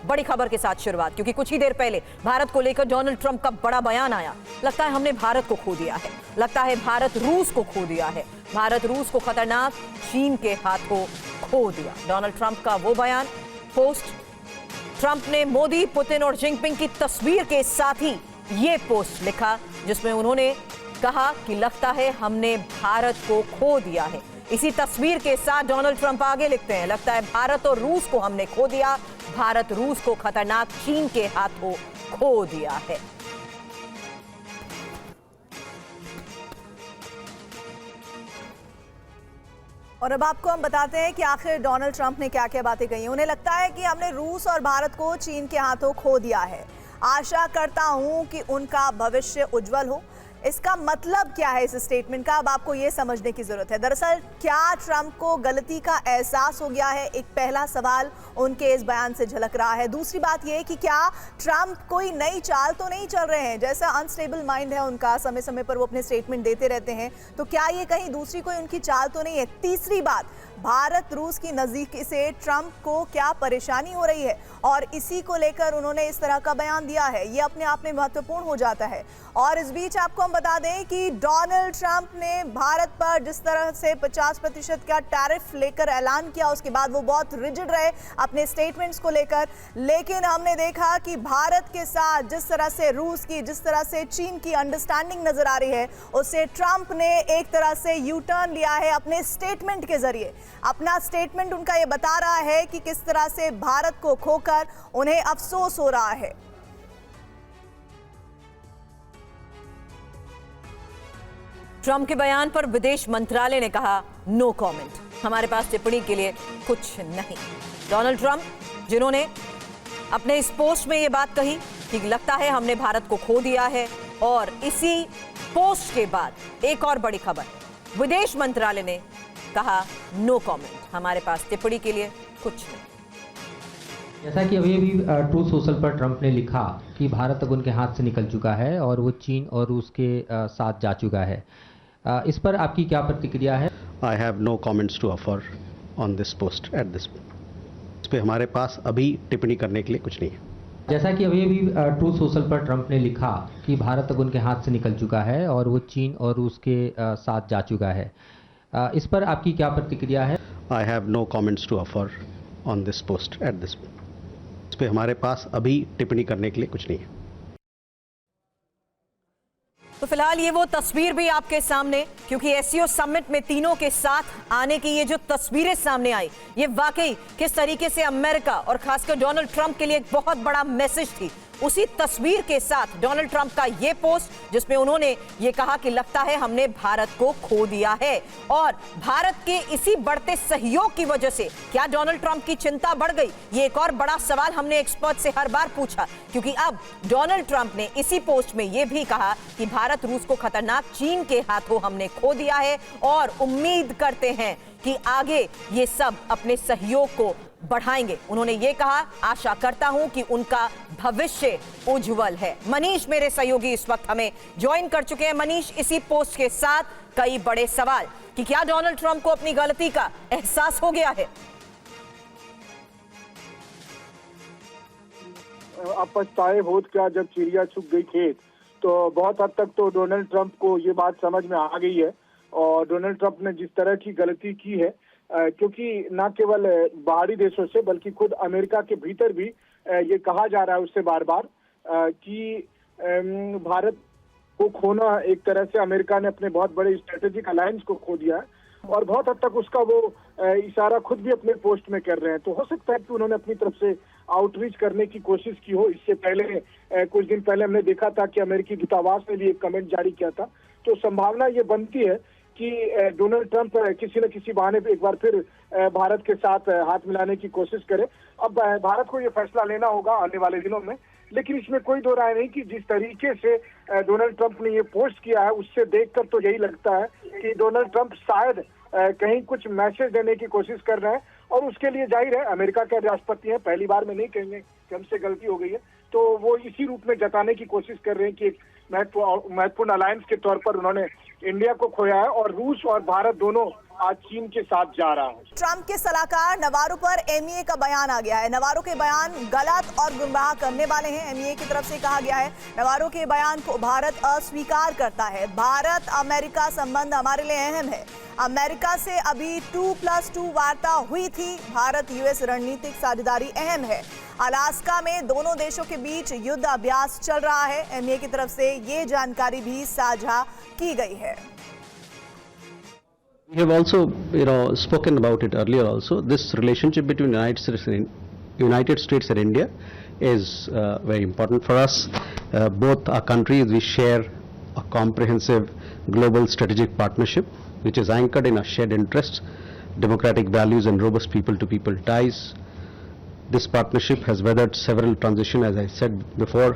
बड़ी खबर के साथ शुरुआत, क्योंकि कुछ ही देर पहले भारत को लेकर डोनाल्ड ट्रंप का बड़ा बयान आया। लगता है हमने भारत को खो दिया है, लगता है भारत रूस को खो दिया है, भारत रूस को खतरनाक चीन के हाथों खो दिया। डोनाल्ड ट्रंप का वो बयान पोस्ट, ट्रंप ने मोदी, पुतिन और जिनपिंग की तस्वीर के साथ ही ये पोस्ट लिखा, जिसमें उन्होंने कहा कि लगता है हमने भारत को खो दिया है। इसी तस्वीर के साथ डोनाल्ड ट्रंप आगे लिखते हैं, लगता है भारत और रूस को हमने खो दिया, भारत रूस को खतरनाक चीन के हाथों खो दिया है। और अब आपको हम बताते हैं कि आखिर डोनाल्ड ट्रंप ने क्या क्या बातें कही। उन्हें लगता है कि हमने रूस और भारत को चीन के हाथों खो दिया है। आशा करता हूं कि उनका भविष्य उज्जवल हो। इसका मतलब क्या है इस स्टेटमेंट का, अब आपको ये समझने की जरूरत है। दरअसल क्या ट्रंप को गलती का एहसास हो गया है? एक पहला सवाल उनके इस बयान से झलक रहा है। दूसरी बात यह कि क्या ट्रंप कोई नई चाल तो नहीं चल रहे हैं? जैसा अनस्टेबल माइंड है उनका, समय समय पर वो अपने स्टेटमेंट देते रहते हैं, तो क्या ये कहीं दूसरी कोई उनकी चाल तो नहीं है? तीसरी बात, भारत रूस की नजदीकी से ट्रंप को क्या परेशानी हो रही है और इसी को लेकर उन्होंने इस तरह का बयान दिया है, ये अपने आप में महत्वपूर्ण हो जाता है। और इस बीच आपको हम बता दें कि डोनाल्ड ट्रंप ने भारत पर जिस तरह से 50% का टैरिफ लेकर ऐलान किया, उसके बाद वो बहुत रिजिड रहे अपने स्टेटमेंट्स को लेकर, लेकिन हमने देखा कि भारत के साथ जिस तरह से रूस की, जिस तरह से चीन की अंडरस्टैंडिंग नजर आ रही है, उससे ट्रंप ने एक तरह से यू टर्न लिया है अपने स्टेटमेंट के जरिए। अपना स्टेटमेंट उनका ये बता रहा है कि किस तरह से भारत को खोकर उन्हें अफसोस हो रहा है। ट्रंप के बयान पर विदेश मंत्रालय ने कहा नो कमेंट, हमारे पास टिप्पणी के लिए कुछ नहीं। डोनाल्ड ट्रंप, जिन्होंने अपने इस पोस्ट में यह बात कही कि लगता है हमने भारत को खो दिया है, और इसी पोस्ट के बाद एक और बड़ी खबर, विदेश मंत्रालय ने कहा नो कमेंट, हमारे पास टिप्पणी के लिए कुछ नहीं। जैसा कि अभी ट्रूथ सोशल पर ट्रंप ने लिखा कि भारत अब उनके हाथ से निकल चुका है और वो चीन और रूस के साथ जा चुका है, इस पर आपकी क्या प्रतिक्रिया है? I have no comments to offer on this post at this. इस पे हमारे पास अभी टिप्पणी करने के लिए कुछ नहीं है। जैसा कि अभी ट्रूथ सोशल पर ट्रंप ने लिखा कि भारत अब उनके हाथ से निकल चुका है और वो चीन और रूस के साथ जा चुका है, इस पर आपकी क्या प्रतिक्रिया है? I have no comments to offer on this post at this. इस पे हमारे पास अभी टिप्पणी करने के लिए कुछ नहीं है। तो फिलहाल ये वो तस्वीर भी आपके सामने, क्योंकि एससीओ समिट में तीनों के साथ आने की ये जो तस्वीरें सामने आई, ये वाकई किस तरीके से अमेरिका और खासकर डोनाल्ड ट्रंप के लिए एक बहुत बड़ा मैसेज थी। उसी तस्वीर के साथ डोनाल्ड ट्रंप का ये पोस्ट, जिसमें उन्होंने ये कहा कि लगता है हमने भारत को खो दिया है, और भारत के इसी बढ़ते सहयोग की वजह से क्या डोनाल्ड ट्रंप की चिंता बढ़ गई? ये एक और बड़ा सवाल हमने एक्सपर्ट से हर बार पूछा, क्योंकि अब डोनाल्ड ट्रंप ने इसी पोस्ट में यह भी कहा कि भारत रूस को खतरनाक चीन के हाथों हमने खो दिया है, और उम्मीद करते हैं कि आगे ये सब अपने सहयोग को बढ़ाएंगे। उन्होंने ये कहा, आशा करता हूं कि उनका भविष्य उज्जवल है। मनीष मेरे सहयोगी इस वक्त हमें ज्वाइन कर चुके हैं। मनीष, इसी पोस्ट के साथ कई बड़े सवाल कि क्या डोनाल्ड ट्रंप को अपनी गलती का एहसास हो गया है? अब पछताए होत क्या जब चिड़िया चुग गई खेत। तो बहुत हद तक तो डोनाल्ड ट्रंप को ये बात समझ में आ गई है, और डोनाल्ड ट्रंप ने जिस तरह की गलती की है, क्योंकि न केवल बाहरी देशों से बल्कि खुद अमेरिका के भीतर भी ये कहा जा रहा है उससे बार बार कि भारत को खोना, एक तरह से अमेरिका ने अपने बहुत बड़े स्ट्रेटेजिक अलायंस को खो दिया है, और बहुत हद तक उसका वो इशारा खुद भी अपने पोस्ट में कर रहे हैं। तो हो सकता है कि उन्होंने अपनी तरफ से आउटरीच करने की कोशिश की हो। इससे पहले कुछ दिन पहले हमने देखा था कि अमेरिकी दूतावास ने भी एक कमेंट जारी किया था। तो संभावना ये बनती है कि डोनाल्ड ट्रंप किसी न किसी बहाने पे एक बार फिर भारत के साथ हाथ मिलाने की कोशिश करे। अब भारत को ये फैसला लेना होगा आने वाले दिनों में, लेकिन इसमें कोई दो राय नहीं कि जिस तरीके से डोनाल्ड ट्रंप ने ये पोस्ट किया है, उससे देखकर तो यही लगता है कि डोनाल्ड ट्रंप शायद कहीं कुछ मैसेज देने की कोशिश कर रहे हैं, और उसके लिए जाहिर है अमेरिका के राष्ट्रपति हैं, पहली बार में नहीं कहेंगे कि हमसे गलती हो गई है, तो वो इसी रूप में जताने की कोशिश कर रहे हैं कि एक महत्वपूर्ण अलायंस के तौर पर उन्होंने इंडिया को खोया है, और रूस और भारत दोनों आज चीन के साथ जा रहा है। ट्रंप के सलाहकार नवारो पर एमईए का बयान आ गया है। नवारो के बयान गलत और गुमराह करने वाले हैं, एमईए की तरफ से कहा गया है। नवारो के बयान को भारत अस्वीकार करता है। भारत अमेरिका संबंध हमारे लिए अहम है। अमेरिका से अभी 2+2 वार्ता हुई थी। भारत यूएस रणनीतिक साझेदारी अहम है। अलास्का में दोनों देशों के बीच युद्ध अभ्यास चल रहा है। एमईए की तरफ से ये जानकारी भी साझा की गई है। We have also, spoken about it earlier also. This relationship between United States and India is very important for us. Both our countries, we share a comprehensive global strategic partnership, which is anchored in our shared interests, democratic values, and robust people-to-people ties. This partnership has weathered several transitions, as I said before,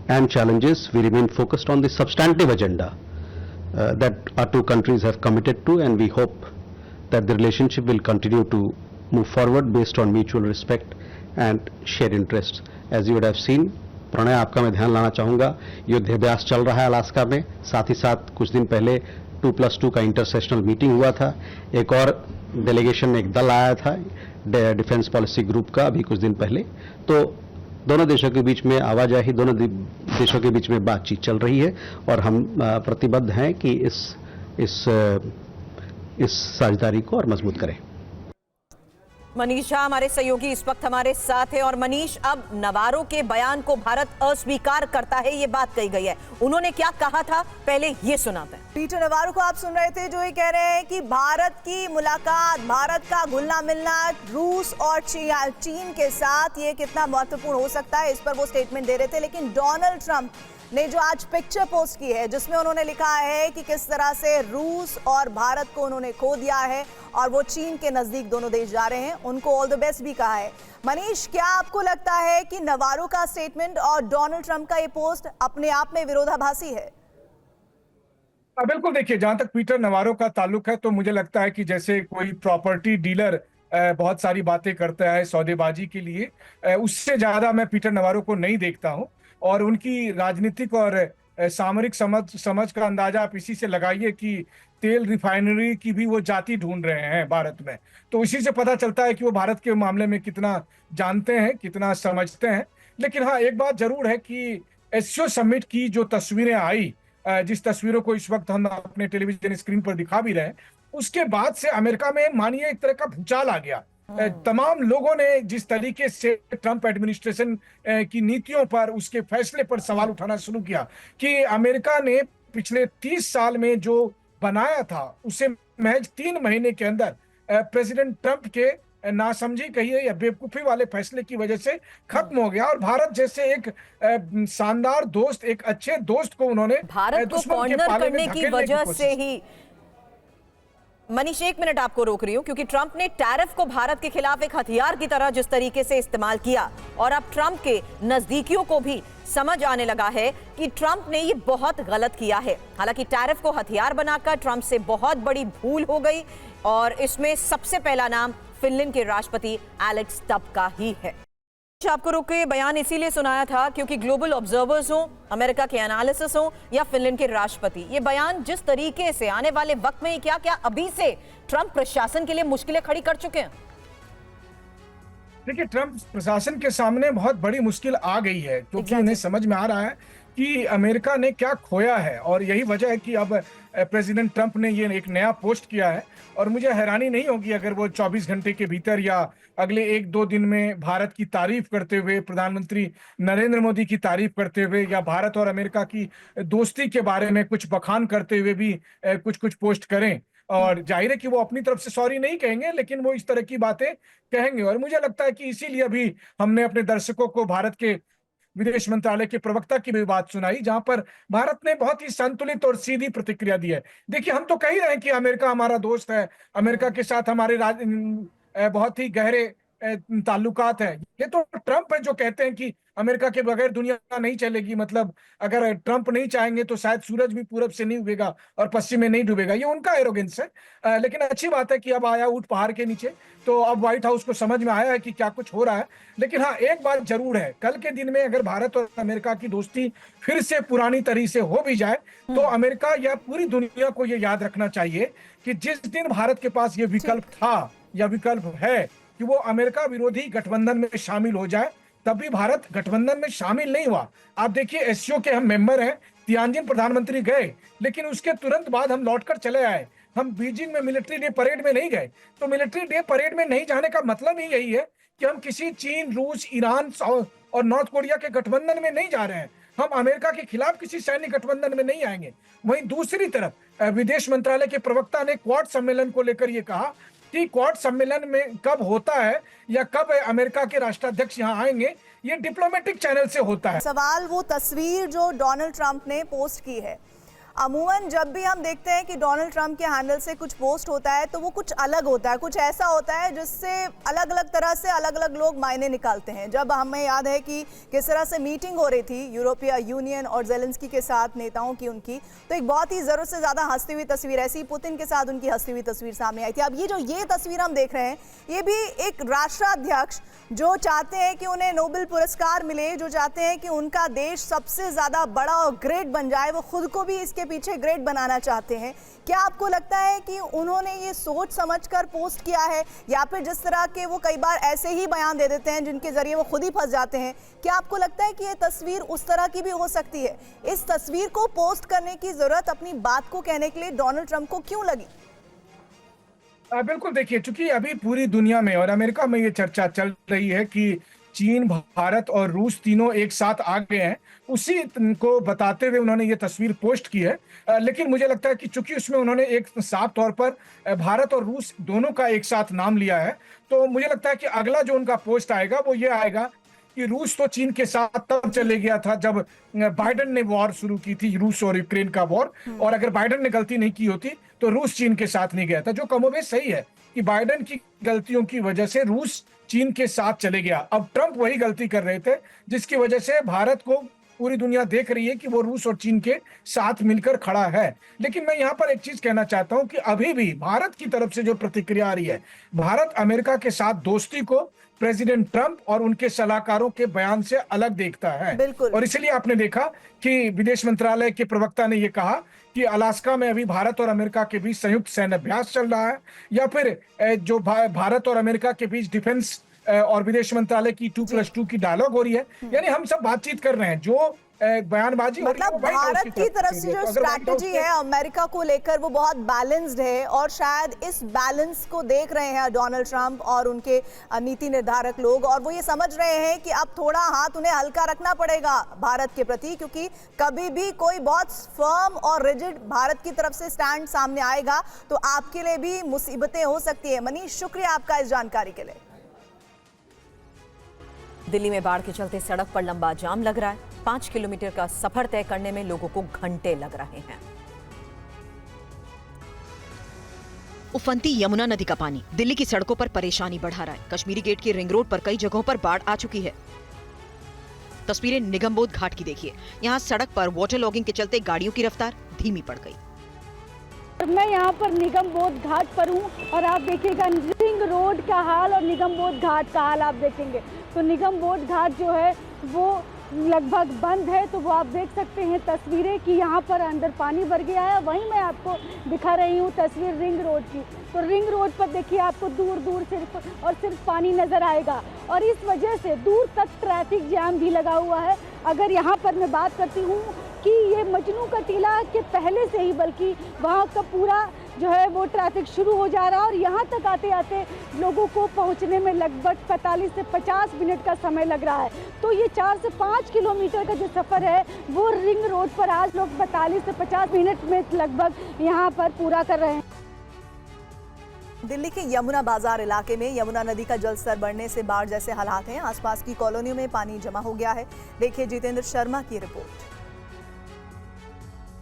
and challenges. We remain focused on the substantive agenda that our two countries have committed to, and we hope that the relationship will continue to move forward based on mutual respect and shared interests. As you would have seen, Pranay, आपका मैं ध्यान लाना चाहूँगा, युद्धाभ्यास चल रहा है Alaska में। साथ ही साथ कुछ दिन पहले 2+2 का इंटरसेशनल मीटिंग हुआ था। एक और डेलीगेशन में एक दल आया था डिफेंस पॉलिसी ग्रुप का अभी कुछ दिन पहले। तो दोनों देशों के बीच में आवाजाही, दोनों देशों के बीच में बातचीत चल रही है और हम प्रतिबद्ध हैं कि इस साझेदारी को और मजबूत करें। मनीष झा हमारे सहयोगी इस वक्त हमारे साथ है। और मनीष, अब नवारो के बयान को भारत अस्वीकार करता है, ये बात कही गई है। उन्होंने क्या कहा था, पहले ये सुनाते हैं। पीटर नवारो को आप सुन रहे थे, जो ये कह रहे हैं कि भारत की मुलाकात, भारत का घुलना मिलना रूस और चीन के साथ ये कितना महत्वपूर्ण हो सकता है, इस पर वो स्टेटमेंट दे रहे थे। लेकिन डोनाल्ड ट्रंप ने जो आज पिक्चर पोस्ट की है, जिसमें उन्होंने लिखा है कि किस तरह से रूस और भारत को उन्होंने खो दिया है और वो चीन के नजदीक दोनों देश जा रहे हैं, उनको ऑल द बेस्ट भी कहा है। मनीष, क्या आपको लगता है कि नवारो का स्टेटमेंट और डोनाल्ड ट्रंप का ये पोस्ट अपने आप में विरोधाभासी है? बिल्कुल, देखिए, जहां तक पीटर नवारो का ताल्लुक है तो मुझे लगता है कि जैसे कोई प्रॉपर्टी डीलर बहुत सारी बातें करता है सौदेबाजी के लिए, उससे ज्यादा मैं पीटर नवारो को नहीं देखता हूं। और उनकी राजनीतिक और सामरिक समझ का अंदाजा आप इसी से लगाइए कि तेल रिफाइनरी की भी वो जाति ढूंढ रहे हैं भारत में। तो इसी से पता चलता है कि वो भारत के मामले में कितना जानते हैं, कितना समझते हैं। लेकिन हाँ, एक बात जरूर है कि एससीओ समिट की जो तस्वीरें आई, जिस तस्वीरों को इस वक्त हम अपने टेलीविजन स्क्रीन पर दिखा भी रहे हैं, उसके बाद से अमेरिका में मानिए एक तरह का भूचाल आ गया। तमाम लोगों ने जिस तरीके से ट्रंप एडमिनिस्ट्रेशन की नीतियों पर, उसके फैसले पर सवाल उठाना शुरू किया कि अमेरिका ने पिछले 30 साल में जो बनाया था उसे महज 3 महीने के अंदर प्रेसिडेंट ट्रंप के नासमझी कहिए या बेवकूफी वाले फैसले की वजह से खत्म हो गया। और भारत जैसे एक शानदार दोस्त, एक अच्छे दोस्त को उन्होंने भारत को कॉर्नर करने की वजह से ही। मनीष, 1 मिनट आपको रोक रही हूं, क्योंकि ट्रंप ने टैरिफ को भारत के खिलाफ एक हथियार की तरह जिस तरीके से इस्तेमाल किया, और अब ट्रंप के नजदीकियों को भी समझ आने लगा है कि ट्रंप ने ये बहुत गलत किया है। हालांकि टैरिफ को हथियार बनाकर ट्रंप से बहुत बड़ी भूल हो गई, और इसमें सबसे पहला नाम फिनलैंड के राष्ट्रपति एलेक्स टब का ही है। आपको रोक के बयान इसीलिए सुनाया था क्योंकि ग्लोबल ऑब्जर्वर्स हो, अमेरिका के एनालिसिस हो या फिनलैंड के राष्ट्रपति, ये बयान जिस तरीके से आने वाले वक्त में क्या क्या अभी से ट्रंप प्रशासन के लिए मुश्किलें खड़ी कर चुके हैं। देखिए, ट्रंप प्रशासन के सामने बहुत बड़ी मुश्किल आ गई है, क्योंकि उन्हें समझ में आ रहा है कि अमेरिका ने क्या खोया है। और यही वजह है कि अब प्रेसिडेंट ट्रंप ने ये एक नया पोस्ट किया है। और मुझे हैरानी नहीं होगी अगर वो 24 घंटे के भीतर या अगले 1-2 दिन में भारत की तारीफ करते हुए, प्रधानमंत्री नरेंद्र मोदी की तारीफ करते हुए, या भारत और अमेरिका की दोस्ती के बारे में कुछ बखान करते हुए भी कुछ पोस्ट करें। और जाहिर है कि वो अपनी तरफ से सॉरी नहीं कहेंगे, लेकिन वो इस तरह की बातें कहेंगे। और मुझे लगता है कि इसीलिए अभी हमने अपने दर्शकों को भारत के विदेश मंत्रालय के प्रवक्ता की भी बात सुनाई, जहां पर भारत ने बहुत ही संतुलित और सीधी प्रतिक्रिया दी है। देखिए, हम तो कह ही रहे हैं कि अमेरिका हमारा दोस्त है, अमेरिका के साथ हमारे बहुत ही गहरे ताल्लुकात है। ये तो ट्रंप है जो कहते हैं कि अमेरिका के बगैर दुनिया नहीं चलेगी, मतलब अगर ट्रंप नहीं चाहेंगे तो शायद सूरज भी पूरब से नहीं उगेगा और पश्चिम में नहीं डूबेगा। ये उनका एरोगेंस है। लेकिन अच्छी बात है कि अब आया ऊंट पहाड़ के नीचे, तो अब व्हाइट हाउस को समझ में आया है कि क्या कुछ हो रहा है। लेकिन हाँ, एक बात जरूर है, कल के दिन में अगर भारत और अमेरिका की दोस्ती फिर से पुरानी तरीके से हो भी जाए तो अमेरिका या पूरी दुनिया को ये याद रखना चाहिए कि जिस दिन भारत के पास ये विकल्प था या विकल्प है कि वो अमेरिका विरोधी गठबंधन में शामिल हो जाए, तब भी भारत गठबंधन में शामिल नहीं हुआ। आप देखिए, एससीओ के हम मेंबर हैं, तियानजिन प्रधानमंत्री गए, लेकिन उसके तुरंत बाद हम लौटकर चले आए। हम बीजिंग में मिलिट्री डे परेड में नहीं गए। तो मिलिट्री डे परेड में नहीं जाने का मतलब ही यही है कि हम किसी चीन, रूस, ईरान और नॉर्थ कोरिया के गठबंधन में नहीं जा रहे हैं। हम अमेरिका के खिलाफ किसी सैन्य गठबंधन में नहीं आएंगे। वहीं दूसरी तरफ विदेश मंत्रालय के प्रवक्ता ने क्वाड सम्मेलन को लेकर यह कहा कि क्वाड सम्मेलन में कब होता है या कब अमेरिका के राष्ट्राध्यक्ष यहाँ आएंगे, ये डिप्लोमेटिक चैनल से होता है। सवाल वो तस्वीर जो डोनाल्ड ट्रंप ने पोस्ट की है। अमूमन जब भी हम देखते हैं कि डोनाल्ड ट्रंप के हैंडल से कुछ पोस्ट होता है तो वो कुछ अलग होता है, कुछ ऐसा होता है जिससे अलग अलग तरह से अलग अलग लोग मायने निकालते हैं। जब हमें याद है कि किस तरह से मीटिंग हो रही थी यूरोपीय यूनियन और जेलेंस्की के साथ नेताओं की उनकी, तो एक बहुत ही ज़रूरत से ज़्यादा हंसती हुई तस्वीर, ऐसी पुतिन के साथ उनकी हंसती हुई तस्वीर सामने आई थी। अब ये तस्वीर हम देख रहे हैं, ये भी एक राष्ट्राध्यक्ष जो चाहते हैं कि उन्हें नोबेल पुरस्कार मिले, जो चाहते हैं कि उनका देश सबसे ज़्यादा बड़ा और ग्रेट बन जाए, वो खुद को भी इसके पीछे ग्रेट बनाना चाहते हैं। क्या आपको लगता है कि उन्होंने ये सोच समझकर पोस्ट किया है, या फिर जिस तरह के वो कई बार ऐसे ही बयान दे देते हैं जिनके जरिए वो खुद ही फंस जाते हैं, क्या आपको लगता है कि ये तस्वीर उस तरह की भी हो सकती है? इस तस्वीर को पोस्ट करने की जरूरत अपनी बात को कहने के लिए डोनाल्ड ट्रंप को क्यों लगी? बिल्कुल, देखिए, चूंकि अभी पूरी दुनिया में और अमेरिका में ये चर्चा चल रही है कि चीन, भारत और रूस तीनों एक साथ आ गए हैं, उसी को बताते हुए उन्होंने ये तस्वीर पोस्ट की है। लेकिन मुझे लगता है कि चूंकि उसमें उन्होंने एक साफ तौर पर भारत और रूस दोनों का एक साथ नाम लिया है, तो मुझे लगता है कि अगला जो उनका पोस्ट आएगा वो ये आएगा कि रूस तो चीन के साथ तब चले गया था जब बाइडेन ने वॉर शुरू की थी, रूस और यूक्रेन का वॉर, और अगर बाइडेन ने गलती नहीं की होती तो रूस चीन के साथ नहीं गया था, जो कमोबेश सही है कि बाइडेन की गलतियों की वजह से रूस चीन के साथ चले गया। अब ट्रंप वही गलती कर रहे थे जिसकी वजह से भारत को पूरी दुनिया देख रही है कि वो रूस और चीन के साथ मिलकर खड़ा है। लेकिन मैं यहाँ पर एक चीज कहना चाहता हूँ कि अभी भी भारत की तरफ से जो प्रतिक्रिया आ रही है, भारत अमेरिका के साथ दोस्ती को प्रेसिडेंट ट्रंप और उनके सलाहकारों के बयान से अलग देखता है। और इसलिए आपने देखा कि विदेश मंत्रालय के प्रवक्ता ने यह कहा कि अलास्का में अभी भारत और अमेरिका के बीच संयुक्त सैन्य अभ्यास चल रहा है, या फिर जो भारत और अमेरिका के बीच डिफेंस और विदेश मंत्रालय की 2+2 की डायलॉग हो रही है, यानी हम सब बातचीत कर रहे हैं। जो बयानबाजी मतलब भारत की तरफ से जो स्ट्रैटेजी है अमेरिका को लेकर वो बहुत बैलेंस्ड है, और शायद इस बैलेंस को देख रहे हैं डोनाल्ड ट्रंप और उनके नीति निर्धारक लोग, और वो ये समझ रहे हैं कि अब थोड़ा हाथ उन्हें हल्का रखना पड़ेगा भारत के प्रति, क्योंकि कभी भी कोई बहुत फर्म और रिजिड भारत की तरफ से स्टैंड सामने आएगा तो आपके लिए भी मुसीबतें हो सकती है। मनीष, शुक्रिया आपका इस जानकारी के लिए। दिल्ली में बाढ़ के चलते सड़क पर लंबा जाम लग रहा है। 5 किलोमीटर का सफर तय करने में लोगों को घंटे लग रहे हैं। उफनती यमुना नदी का पानी दिल्ली की सड़कों पर परेशानी बढ़ा रहा है। कश्मीरी गेट की रिंग रोड पर कई जगहों पर बाढ़ आ चुकी है। तस्वीरें निगमबोध घाट की देखिए। यहाँ सड़क पर वाटर लॉगिंग के चलते गाड़ियों की रफ्तार धीमी पड़ गई। मैं यहाँ पर निगमबोध घाट पर हूँ और आप देखिएगा रिंग रोड का हाल और निगमबोध घाट का हाल आप देखेंगे तो निगमबोध घाट जो है वो लगभग बंद है। तो वो आप देख सकते हैं तस्वीरें कि यहाँ पर अंदर पानी भर गया है। वहीं मैं आपको दिखा रही हूँ तस्वीर रिंग रोड की। तो रिंग रोड पर देखिए आपको दूर दूर सिर्फ पानी नज़र आएगा, और इस वजह से दूर तक ट्रैफिक जाम भी लगा हुआ है। अगर यहाँ पर मैं बात करती हूँ कि ये मजनू का टीला के पहले से ही बल्कि वहाँ का पूरा जो है वो ट्रैफिक शुरू हो जा रहा है, और यहाँ तक आते आते लोगों को पहुँचने में लगभग 45 से 50 मिनट का समय लग रहा है। तो ये 4 से 5 किलोमीटर का जो सफ़र है वो रिंग रोड पर आज लोग 45 से 50 मिनट में लगभग यहाँ पर पूरा कर रहे हैं। दिल्ली के यमुना बाजार इलाके में यमुना नदी का जलस्तर बढ़ने से बाढ़ जैसे हालात हैं। आसपास की कॉलोनियों में पानी जमा हो गया है। देखिए जितेंद्र शर्मा की रिपोर्ट।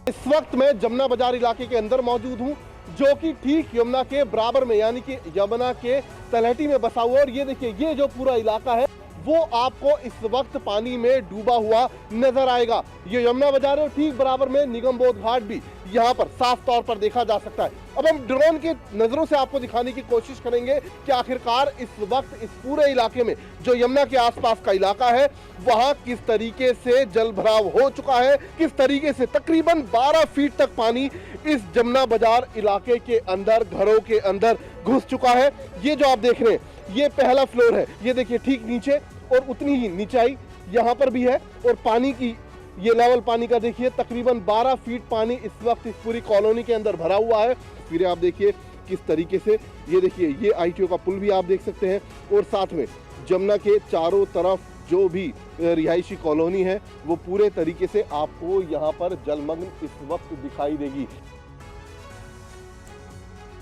इस वक्त मैं जमुना बाजार इलाके के अंदर मौजूद हूं। जो कि ठीक यमुना के बराबर में यानी कि यमुना के तलहटी में बसा हुआ है। और ये देखिए, ये जो पूरा इलाका है वो आपको इस वक्त पानी में डूबा हुआ नजर आएगा। ये यमुना बाजार है, ठीक बराबर में निगमबोध घाट भी यहाँ पर साफ तौर पर देखा जा सकता है। अब हम ड्रोन की नजरों से आपको दिखाने की कोशिश करेंगे कि आखिरकार इस वक्त इस पूरे इलाके में जो यमुना के आसपास का इलाका है वहां किस तरीके से जल भराव हो चुका है, किस तरीके से तकरीबन 12 फीट तक पानी इस जमुना बाजार इलाके के अंदर, घरों के अंदर घुस चुका है। ये जो आप देख रहे हैं ये पहला फ्लोर है, ये देखिए ठीक नीचे और उतनी ही नीचाई यहाँ पर भी है। और पानी की ये लेवल पानी का देखिए, तकरीबन 12 फीट पानी इस वक्त इस पूरी कॉलोनी के अंदर भरा हुआ है। तस्वीरें आप देखिए किस तरीके से, ये देखिए ये ITO का पुल भी आप देख सकते हैं। और साथ में जमुना के चारों तरफ जो भी रिहायशी कॉलोनी है वो पूरे तरीके से आपको यहाँ पर जलमग्न इस वक्त दिखाई देगी।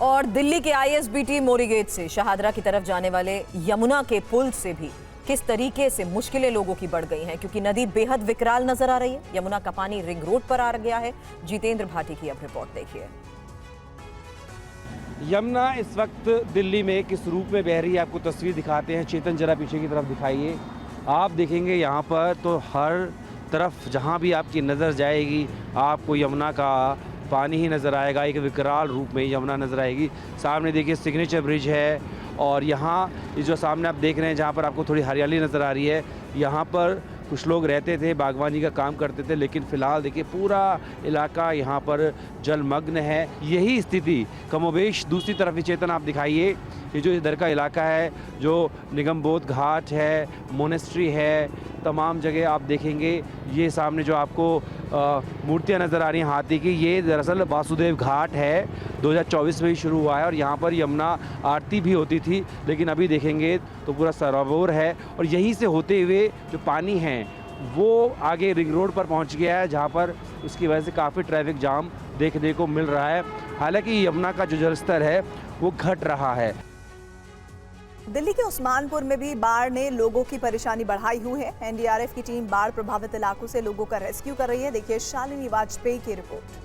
और दिल्ली के ISBT मोरी गेट से शहादरा की तरफ जाने वाले यमुना के पुल से भी किस तरीके से मुश्किलें लोगों की बढ़ गई हैं, क्योंकि नदी बेहद विकराल नजर आ रही है। यमुना का पानी रिंग रोड पर आ गया है। जितेंद्र भाटी की अब रिपोर्ट देखिए। यमुना इस वक्त दिल्ली में किस रूप में बह रही है आपको तस्वीर दिखाते हैं। चेतन जरा पीछे की तरफ दिखाइए। आप देखेंगे यहाँ पर तो हर तरफ जहाँ भी आपकी नज़र जाएगी आपको यमुना का पानी ही नज़र आएगा। एक विकराल रूप में यमुना नज़र आएगी। सामने देखिए सिग्नेचर ब्रिज है और यहाँ जो सामने आप देख रहे हैं जहाँ पर आपको थोड़ी हरियाली नज़र आ रही है, यहाँ पर कुछ लोग रहते थे, बागवानी का काम करते थे, लेकिन फ़िलहाल देखिए पूरा इलाका यहाँ पर जलमग्न है। यही स्थिति कमोबेश दूसरी तरफ भी चेतन आप दिखाइए। ये जो इधर का इलाका है, जो निगमबोध घाट है, मोनेस्ट्री है, तमाम जगह आप देखेंगे ये सामने जो आपको मूर्तियाँ नज़र आ रही हैं हाथी की, ये दरअसल वासुदेव घाट है। 2024 में ही शुरू हुआ है और यहाँ पर यमुना आरती भी होती थी, लेकिन अभी देखेंगे तो पूरा सरोवर है। और यहीं से होते हुए जो पानी है वो आगे रिंग रोड पर पहुँच गया है, जहाँ पर उसकी वजह से काफ़ी ट्रैफिक जाम देखने को मिल रहा है। हालांकि यमुना का जो जलस्तर है वो घट रहा है। दिल्ली के उस्मानपुर में भी बाढ़ ने लोगों की परेशानी बढ़ाई हुई है। NDRF की टीम बाढ़ प्रभावित इलाकों से लोगों का रेस्क्यू कर रही है। देखिए शालिनी वाजपेयी की रिपोर्ट।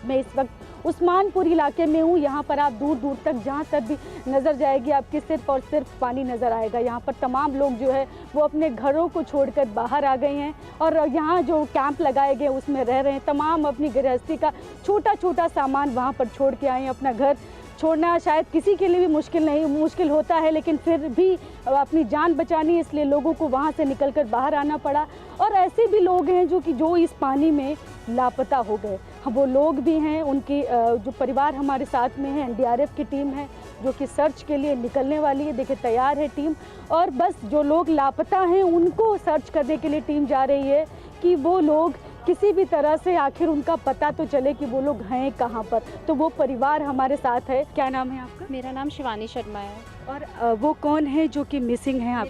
मैं इस वक्त उस्मानपुर इलाके में हूँ। यहाँ पर आप दूर दूर तक जहाँ तक भी नज़र जाएगी आपके सिर्फ और सिर्फ पानी नज़र आएगा। यहाँ पर तमाम लोग जो है वो अपने घरों को छोड़कर बाहर आ गए हैं और यहाँ जो कैंप लगाए गए उसमें रह रहे हैं। तमाम अपनी गृहस्थी का छोटा छोटा सामान वहाँ पर छोड़ के आए हैं। अपना घर छोड़ना शायद किसी के लिए भी मुश्किल होता है, लेकिन फिर भी अपनी जान बचानी, इसलिए लोगों को वहाँ से निकलकर बाहर आना पड़ा। और ऐसे भी लोग हैं जो इस पानी में लापता हो गए। वो लोग भी हैं, उनकी जो परिवार हमारे साथ में है। NDRF की टीम है जो कि सर्च के लिए निकलने वाली है। देखिए तैयार है टीम, और बस जो लोग लापता हैं उनको सर्च करने के लिए टीम जा रही है कि वो लोग किसी भी तरह से आखिर उनका पता तो चले कि वो लोग हैं कहाँ पर। तो वो परिवार हमारे साथ है। क्या नाम है आपका? मेरा नाम शिवानी शर्मा है। और वो कौन है जो कि मिसिंग है? आप?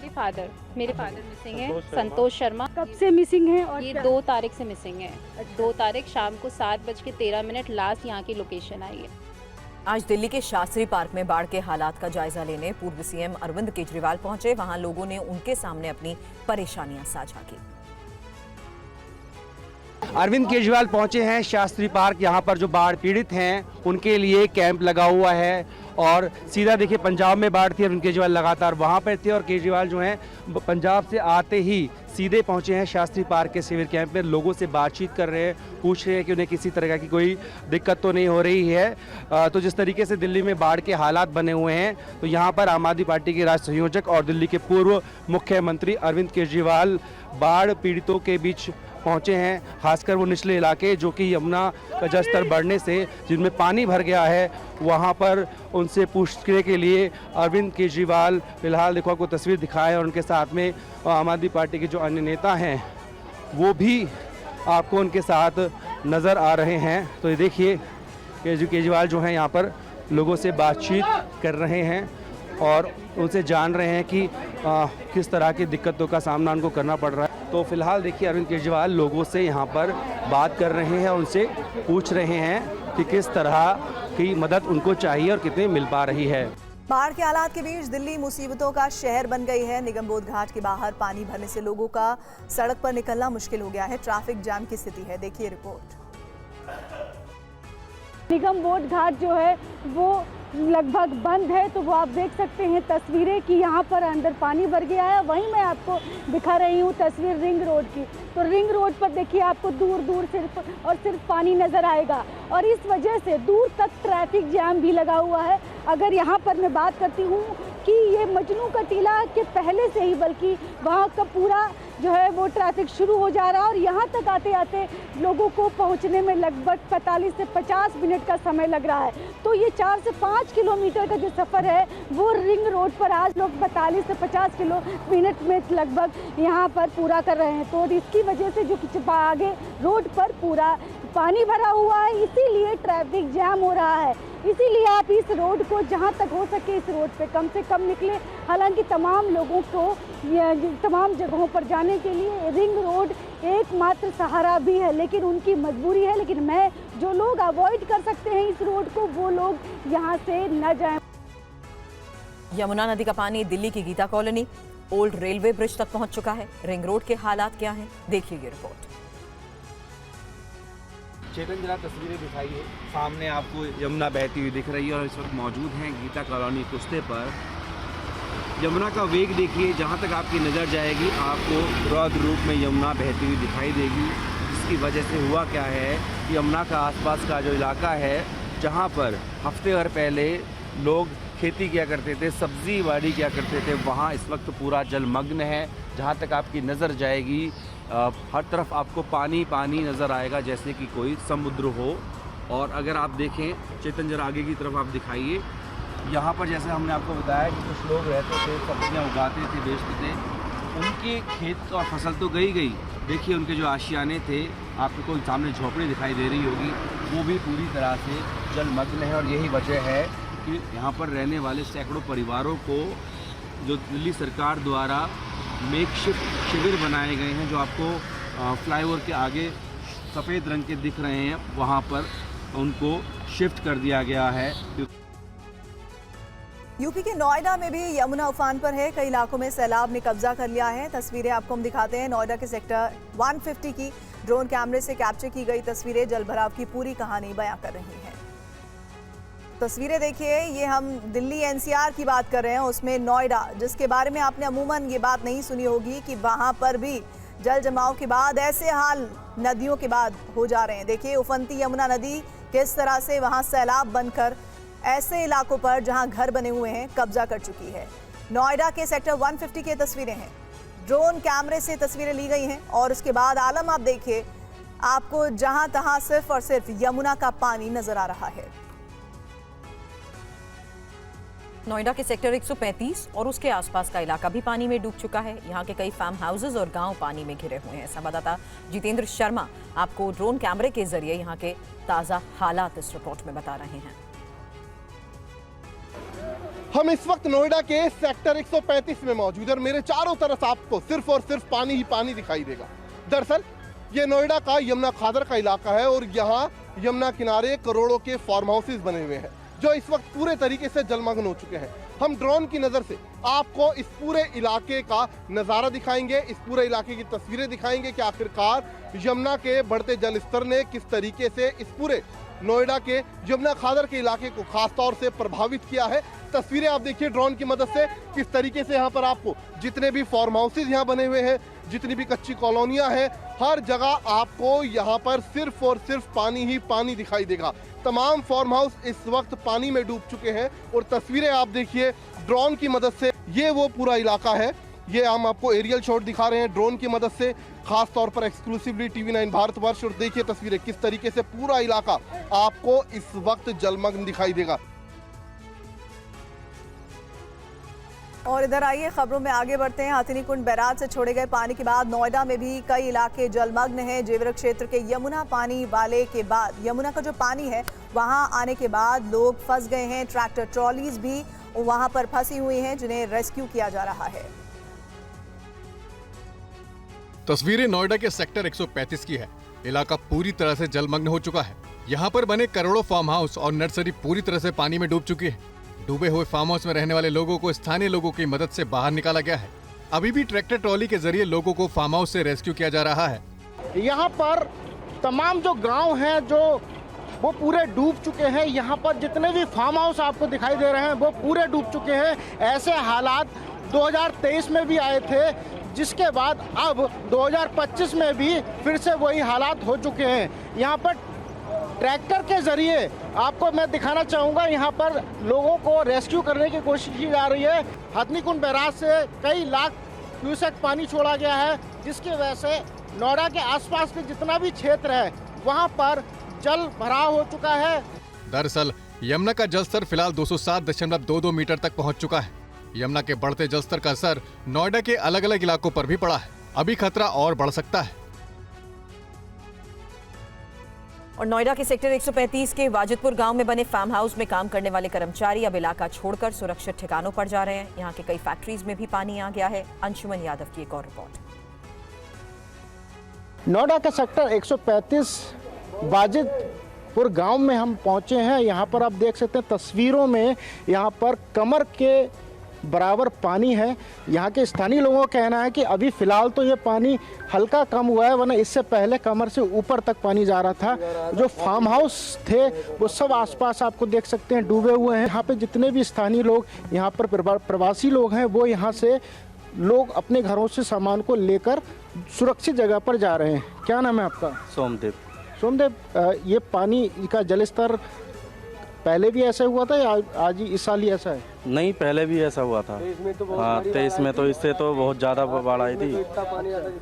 मेरे फादर मिसिंग है, संतोष शर्मा। कब से मिसिंग है? और ये 2 तारीख से मिसिंग है। 2 तारीख शाम को 7:13 लास्ट यहाँ की लोकेशन आई है। आज दिल्ली के शास्त्री पार्क में बाढ़ के हालात का जायजा लेने पूर्व CM अरविंद केजरीवाल पहुंचे। वहां लोगों ने उनके सामने अपनी परेशानियां साझा की। अरविंद केजरीवाल पहुंचे हैं शास्त्री पार्क। यहाँ पर जो बाढ़ पीड़ित हैं उनके लिए कैंप लगा हुआ है और सीधा देखिए पंजाब में बाढ़ थी, अरविंद केजरीवाल लगातार वहाँ पर थे और केजरीवाल जो हैं पंजाब से आते ही सीधे पहुंचे हैं शास्त्री पार्क के शिविर कैंप में। लोगों से बातचीत कर रहे हैं, पूछ रहे हैं कि उन्हें किसी तरह की कोई दिक्कत तो नहीं हो रही है। तो जिस तरीके से दिल्ली में बाढ़ के हालात बने हुए हैं, तो यहाँ पर आम आदमी पार्टी के राष्ट्रीय संयोजक और दिल्ली के पूर्व मुख्यमंत्री अरविंद केजरीवाल बाढ़ पीड़ितों के बीच पहुंचे हैं। खासकर वो निचले इलाके जो कि यमुना का जलस्तर बढ़ने से जिनमें पानी भर गया है, वहां पर उनसे पूछने के लिए अरविंद केजरीवाल फिलहाल देखो आपको तस्वीर दिखाएं और उनके साथ में आम आदमी पार्टी के जो अन्य नेता हैं वो भी आपको उनके साथ नज़र आ रहे हैं। तो ये देखिए केजरीवाल जो हैं यहाँ पर लोगों से बातचीत कर रहे हैं और उनसे जान रहे हैं कि किस तरह की दिक्कतों का सामना उनको करना पड़ रहा है। तो फिलहाल देखिए अरविंद केजरीवाल लोगों से यहाँ पर बात कर रहे हैं, उनसे पूछ रहे हैं कि किस तरह की मदद उनको चाहिए और कितनी मिल पा रही है। बाढ़ के हालात के बीच दिल्ली मुसीबतों का शहर बन गई है। निगमबोध घाट के बाहर पानी भरने से लोगों का सड़क पर निकलना मुश्किल हो गया है। ट्रैफिक जाम की स्थिति है। देखिए रिपोर्ट। निगम बोध घाट जो है वो लगभग बंद है। तो वो आप देख सकते हैं तस्वीरें कि यहाँ पर अंदर पानी भर गया है। वहीं मैं आपको दिखा रही हूँ तस्वीर रिंग रोड की। तो रिंग रोड पर देखिए आपको दूर दूर सिर्फ और सिर्फ पानी नज़र आएगा और इस वजह से दूर तक ट्रैफिक जाम भी लगा हुआ है। अगर यहाँ पर मैं बात करती हूँ कि ये मजनू का टीला के पहले से ही बल्कि वहाँ का पूरा जो है वो ट्रैफिक शुरू हो जा रहा है और यहाँ तक आते आते लोगों को पहुँचने में लगभग 45 से 50 मिनट का समय लग रहा है। तो ये 4 से 5 किलोमीटर का जो सफ़र है वो रिंग रोड पर आज लोग 45 से 50 मिनट में लगभग यहाँ पर पूरा कर रहे हैं। तो इसकी वजह से जो आगे रोड पर पूरा पानी भरा हुआ है, इसीलिए ट्रैफिक जाम हो रहा है। इसीलिए आप इस रोड को जहां तक हो सके इस रोड पे कम से कम निकले। हालांकि तमाम लोगों को तमाम जगहों पर जाने के लिए रिंग रोड एकमात्र सहारा भी है, लेकिन उनकी मजबूरी है। लेकिन मैं जो लोग अवॉइड कर सकते हैं इस रोड को वो लोग यहाँ से न जाएं। यमुना नदी का पानी दिल्ली की Geeta colony old railway bridge तक पहुंच चुका है। रिंग रोड के हालात क्या हैं, देखिए ये रिपोर्ट। चेतन जरा तस्वीरें दिखाइए। सामने आपको यमुना बहती हुई दिख रही है और इस वक्त मौजूद हैं गीता कॉलोनी कुश्ते पर। यमुना का वेग देखिए, जहाँ तक आपकी नज़र जाएगी आपको रौद्र रूप में यमुना बहती हुई दिखाई देगी। जिसकी वजह से हुआ क्या है, यमुना का आसपास का जो इलाका है जहाँ पर हफ्ते भर पहले लोग खेती किया करते थे, सब्जी बाड़ी किया करते थे, वहाँ इस वक्त पूरा जलमग्न है। जहाँ तक आपकी नज़र जाएगी हर तरफ आपको पानी पानी नज़र आएगा जैसे कि कोई समुद्र हो। और अगर आप देखें चेतन जरा आगे की तरफ आप दिखाइए, यहाँ पर जैसे हमने आपको बताया कि कुछ लोग रहते थे, सब्जियाँ उगाते थे, बेचते थे, उनके खेत और फसल तो गई। देखिए उनके जो आशियाने थे, आपको सामने झोपड़ी दिखाई दे रही होगी, वो भी पूरी तरह से जलमग्न है। और यही वजह है कि यहाँ पर रहने वाले सैकड़ों परिवारों को जो दिल्ली सरकार द्वारा मेकशिफ्ट शिविर बनाए गए हैं, जो आपको फ्लाईओवर के आगे सफ़ेद रंग के दिख रहे हैं, वहाँ पर उनको शिफ्ट कर दिया गया है। यूपी के नोएडा में भी यमुना उफान पर है। कई इलाकों में सैलाब ने कब्जा कर लिया है। तस्वीरें आपको हम दिखाते हैं। नोएडा के सेक्टर 150 की ड्रोन कैमरे से कैप्चर की गई तस्वीरें जलभराव की पूरी कहानी बयां कर रही हैं। तस्वीरें देखिए, ये हम दिल्ली एनसीआर की बात कर रहे हैं, उसमें नोएडा, जिसके बारे में आपने अमूमन ये बात नहीं सुनी होगी कि वहां पर भी जल जमाव के बाद ऐसे हाल नदियों के बाद हो जा रहे हैं। देखिए उफनती यमुना नदी किस तरह से वहां सैलाब बनकर ऐसे इलाकों पर जहां घर बने हुए हैं कब्जा कर चुकी है। नोएडा के सेक्टर 150 की तस्वीरें हैं, ड्रोन कैमरे से तस्वीरें ली गई हैं और उसके बाद आलम आप देखिए, आपको जहां तहां सिर्फ और सिर्फ यमुना का पानी नजर आ रहा है। नोएडा के सेक्टर 135 और उसके आसपास का इलाका भी पानी में डूब चुका है। यहाँ के कई फार्म हाउसेज और गांव पानी में घिरे हुए हैं। संवाददाता जितेंद्र शर्मा आपको ड्रोन कैमरे के जरिए यहाँ के ताजा हालात इस रिपोर्ट में बता रहे हैं। हम इस वक्त नोएडा के सेक्टर 135 में मौजूद है और मेरे चारों तरफ आपको सिर्फ और सिर्फ पानी ही पानी दिखाई देगा। दरअसल ये नोएडा का यमुना खादर का इलाका है और यहाँ यमुना किनारे करोड़ों के फार्म हाउसेज बने हुए हैं जो इस वक्त पूरे तरीके से जलमग्न हो चुके हैं। हम ड्रोन की नजर से आपको इस पूरे इलाके का नजारा दिखाएंगे, इस पूरे इलाके की तस्वीरें दिखाएंगे कि आखिरकार यमुना के बढ़ते जल स्तर ने किस तरीके से इस पूरे नोएडा के यमुना खादर के इलाके को खास तौर से प्रभावित किया है। तस्वीरें आप देखिए ड्रोन की मदद से किस तरीके से यहाँ पर आपको जितने भी फार्म हाउसेज यहाँ बने हुए हैं, जितनी भी कच्ची कॉलोनियां हैं, हर जगह आपको यहाँ पर सिर्फ और सिर्फ पानी ही पानी दिखाई देगा। तमाम फार्म हाउस इस वक्त पानी में डूब चुके हैं और तस्वीरें आप देखिए ड्रोन की मदद से, ये वो पूरा इलाका है। ये हम आपको एरियल शॉट दिखा रहे हैं ड्रोन की मदद से, खास तौर पर एक्सक्लूसिवली TV9 भारतवर्ष। और देखिए तस्वीरें किस तरीके से पूरा इलाका आपको इस वक्त जलमग्न दिखाई देगा। और इधर आइए खबरों में आगे बढ़ते हैं। हाथिनी कुंड बैराज से छोड़े गए पानी के बाद नोएडा में भी कई इलाके जलमग्न हैं। जेवर क्षेत्र के यमुना पानी वाले के बाद, यमुना का जो पानी है वहां आने के बाद लोग फंस गए हैं। ट्रैक्टर ट्रॉलीज भी वहां पर फंसी हुई हैं जिन्हें रेस्क्यू किया जा रहा है। तस्वीरें नोएडा के सेक्टर 135 की है। इलाका पूरी तरह से जलमग्न हो चुका है। यहाँ पर बने करोड़ों फार्म हाउस और नर्सरी पूरी तरह से पानी में डूब चुकी है। डूबे हुए फार्म हाउस में रहने वाले लोगों को स्थानीय लोगों की मदद से बाहर निकाला गया है। अभी भी ट्रैक्टर ट्रॉली के जरिए लोगों को फार्म हाउस से रेस्क्यू किया जा रहा है। यहाँ पर तमाम जो गांव हैं जो वो पूरे डूब चुके हैं। यहाँ पर जितने भी फार्म हाउस आपको दिखाई दे रहे हैं वो पूरे डूब चुके हैं। ऐसे हालात 2023 में भी आए थे, जिसके बाद अब 2025 में भी फिर से वही हालात हो चुके हैं। यहाँ पर ट्रैक्टर के जरिए आपको मैं दिखाना चाहूँगा, यहाँ पर लोगों को रेस्क्यू करने की कोशिश की जा रही है। हथनीकुंड बैराज से कई लाख क्यूसेक पानी छोड़ा गया है, जिसकी वजह से नोएडा के आसपास के जितना भी क्षेत्र है वहाँ पर जल भराव हो चुका है। दरअसल यमुना का जलस्तर फिलहाल 207.22 मीटर तक पहुंच चुका है। यमुना के बढ़ते जलस्तर का असर नोएडा के अलग अलग इलाकों पर भी पड़ा है। अभी खतरा और बढ़ सकता है। और नोएडा के सेक्टर 135 के वाजिदपुर गांव में बने फार्म हाउस में काम करने वाले कर्मचारी अब इलाका छोड़कर सुरक्षित ठिकानों पर जा रहे हैं। यहां के कई फैक्ट्रीज में भी पानी आ गया है। अंशुमन यादव की एक और रिपोर्ट। नोएडा के सेक्टर 135 वाजिदपुर गांव में हम पहुंचे हैं। यहाँ पर आप देख सकते हैं तस्वीरों में, यहाँ पर कमर के बराबर पानी है। यहाँ के स्थानीय लोगों का कहना है कि अभी फिलहाल तो ये पानी हल्का कम हुआ है, वरना इससे पहले कमर से ऊपर तक पानी जा रहा था। जो फार्म हाउस थे वो सब आसपास आपको देख सकते हैं डूबे हुए हैं। यहाँ पे जितने भी स्थानीय लोग, यहाँ पर प्रवासी लोग हैं, वो यहाँ से लोग अपने घरों से सामान को लेकर सुरक्षित जगह पर जा रहे हैं। क्या नाम है आपका? सोमदेव। सोमदेव, ये पानी का जलस्तर पहले भी ऐसा हुआ था या आज ही इस साल ही ऐसा है? नहीं, पहले भी ऐसा हुआ था। हाँ, 23 में तो इससे तो बहुत ज़्यादा बाढ़ आई थी।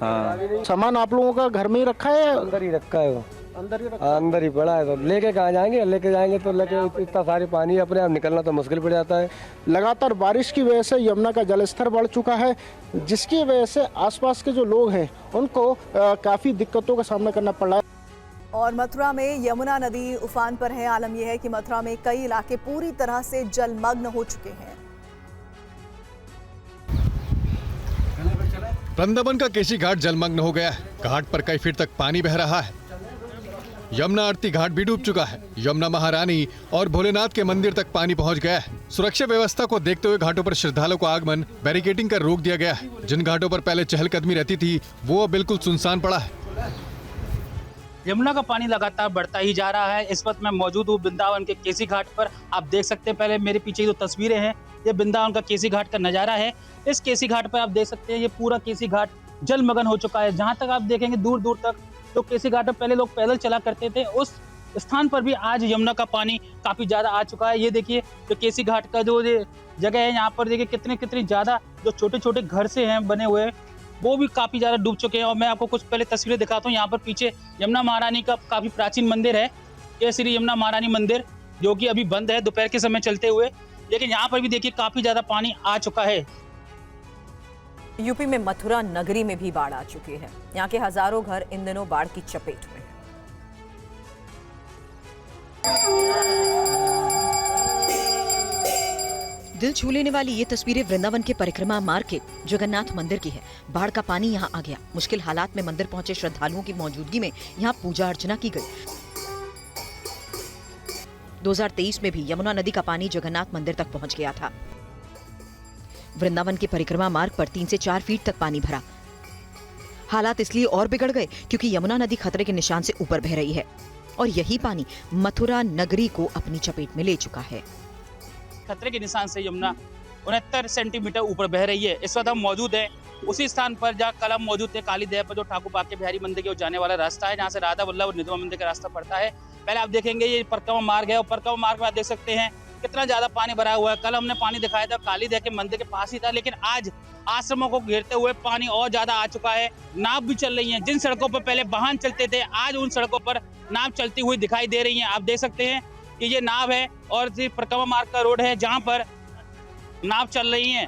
हाँ। सामान आप लोगों का घर में ही रखा है? अंदर ही रखा है वो। अंदर ही रखा? अंदर ही पड़ा है। तो लेके कहाँ जाएंगे? लेके जाएंगे तो लेके इतना सारी पानी अपने आप निकलना तो मुश्किल पड़ जाता है। लगातार बारिश की वजह से यमुना का जलस्तर बढ़ चुका है, जिसकी वजह से आसपास के जो लोग हैं उनको काफ़ी दिक्कतों का सामना करना पड़ रहा है। और मथुरा में यमुना नदी उफान पर है। आलम यह है कि मथुरा में कई इलाके पूरी तरह से जलमग्न हो चुके हैं। वृंदावन का केसी घाट जलमग्न हो गया है। घाट पर कई फीट तक पानी बह रहा है। यमुना आरती घाट भी डूब चुका है। यमुना महारानी और भोलेनाथ के मंदिर तक पानी पहुंच गया है। सुरक्षा व्यवस्था को देखते हुए घाटों पर श्रद्धालुओं का आगमन बैरिकेडिंग कर रोक दिया गया है। जिन घाटों पर पहले चहलकदमी रहती थी वो बिल्कुल सुनसान पड़ा है। यमुना का पानी लगातार बढ़ता ही जा रहा है। इस वक्त मैं मौजूद हूँ वृंदावन के केसी घाट पर। आप देख सकते हैं, पहले मेरे पीछे जो तस्वीरें हैं ये वृंदावन का केसी घाट का नज़ारा है। इस केसी घाट पर आप देख सकते हैं ये पूरा केसी घाट जलमग्न हो चुका है। जहाँ तक आप देखेंगे दूर दूर तक जो केसी घाट पर पहले लोग पैदल चला करते थे, उस स्थान पर भी आज यमुना का पानी काफ़ी ज़्यादा आ चुका है। ये देखिए जो केसी घाट का जो जगह है, यहाँ पर देखिए कितनी ज़्यादा जो छोटे छोटे घर से हैं बने हुए, वो भी काफ़ी ज़्यादा डूब चुके हैं। और मैं आपको कुछ पहले तस्वीरें दिखाता हूँ। यहाँ पर पीछे यमुना महारानी का काफ़ी प्राचीन मंदिर है, ये श्री यमुना महारानी मंदिर, जो कि अभी बंद है दोपहर के समय चलते हुए। लेकिन यहाँ पर भी देखिए काफ़ी ज़्यादा पानी आ चुका है। यूपी में मथुरा नगरी में भी बाढ़ आ चुकी है। यहाँ के हजारों घर इन दिनों बाढ़ की चपेट में हैं। दिल छू लेने वाली ये तस्वीरें वृंदावन के परिक्रमा मार्ग के जगन्नाथ मंदिर की है। बाढ़ का पानी यहाँ आ गया। मुश्किल हालात में मंदिर पहुंचे श्रद्धालुओं की मौजूदगी में यहाँ पूजा अर्चना की गई। 2023 में भी यमुना नदी का पानी जगन्नाथ मंदिर तक पहुंच गया था। वृंदावन के परिक्रमा मार्ग पर 3 से 4 फीट तक पानी भरा। हालात इसलिए और बिगड़ गए क्योंकि यमुना नदी खतरे के निशान से ऊपर बह रही है और यही पानी मथुरा नगरी को अपनी चपेट में ले चुका है। खतरे के निशान से यमुना 69 सेंटीमीटर ऊपर बह रही है। इस वक्त हम मौजूद हैं उसी स्थान पर जहाँ कल हम मौजूद थे, काली देव पर, जो ठाकुर बाके बिहारी मंदिर की ओर जाने वाला रास्ता है, जहाँ से राधा वल्लभ और निधवा मंदिर का रास्ता पड़ता है। पहले आप देखेंगे ये परिक्रमा मार्ग है और परिक्रमा मार्ग में आप देख सकते हैं कितना ज्यादा पानी भरा हुआ है। कल हमने पानी दिखाया था काली देव के मंदिर के पास ही था, लेकिन आज आश्रमों को घेरते हुए पानी और ज्यादा आ चुका है। नाव भी चल रही है। जिन सड़कों पर पहले वाहन चलते थे, आज उन सड़कों पर नाव चलती हुई दिखाई दे रही है। आप देख सकते हैं कि ये नाव है और परिक्रमा मार्ग का रोड है जहाँ पर नाव चल रही है।